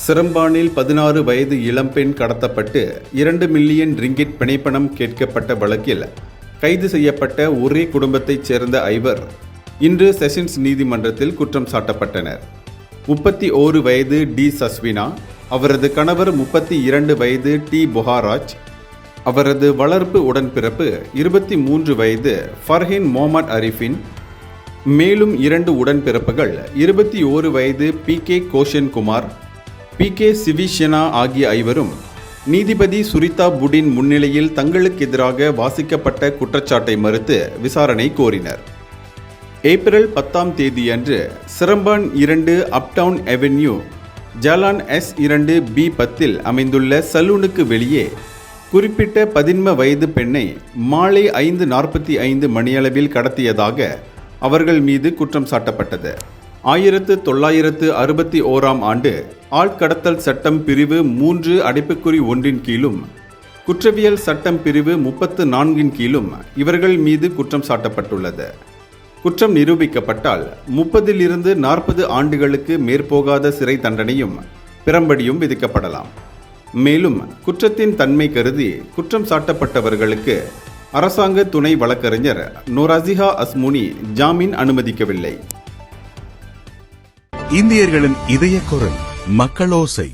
சிரம்பானில் 16 வயது இளம்பெண் கடத்தப்பட்டு 2 மில்லியன் ரிங்கிட் பிணைப்பணம் கேட்கப்பட்ட வழக்கில் கைது செய்யப்பட்ட ஒரே குடும்பத்தைச் சேர்ந்த 5 இன்று செஷன்ஸ் நீதிமன்றத்தில் குற்றம் சாட்டப்பட்டனர். 31 வயது டி சஸ்வினா, அவரது கணவர் 32 வயது டி புகாராஜ், அவரது வளர்ப்பு உடன்பிறப்பு 23 வயது ஃபர்ஹின் மொஹமட் அரிஃபின், மேலும் 2 உடன்பிறப்புகள் 21 வயது பி கே கோஷன்குமார், பி கே சிவிஷனா ஆகிய 5 நீதிபதி சுரிதா புடின் முன்னிலையில் தங்களுக்கு எதிராக வாசிக்கப்பட்ட குற்றச்சாட்டை மறுத்து விசாரணை கோரினர். ஏப்ரல் 10ஆம் தேதியன்று Seremban 2 uptown avenue Jalan S2 B10 அமைந்துள்ள சலூனுக்கு வெளியே குறிப்பிட்ட 17 வயது பெண்ணை மாலை 5:45 மணியளவில் கடத்தியதாக அவர்கள் மீது குற்றம் சாட்டப்பட்டது. 1961ஆம் ஆண்டு ஆள்கடத்தல் சட்டம் பிரிவு 3(1) கீழும் குற்றவியல் சட்டம் பிரிவு 34 கீழும் இவர்கள் மீது குற்றம் சாட்டப்பட்டுள்ளது. குற்றம் நிரூபிக்கப்பட்டால் 30 to 40 ஆண்டுகளுக்கு மேற்போகாத சிறை தண்டனையும் பிரம்படியும் விதிக்கப்படலாம். மேலும் குற்றத்தின் தன்மை கருதி குற்றம் சாட்டப்பட்டவர்களுக்கு அரசாங்க துணை வழக்கறிஞர் நோராசிஹா அஸ்முனி ஜாமீன் அனுமதிக்கவில்லை. இந்தியர்களின் இதய குரல் மக்களோசை.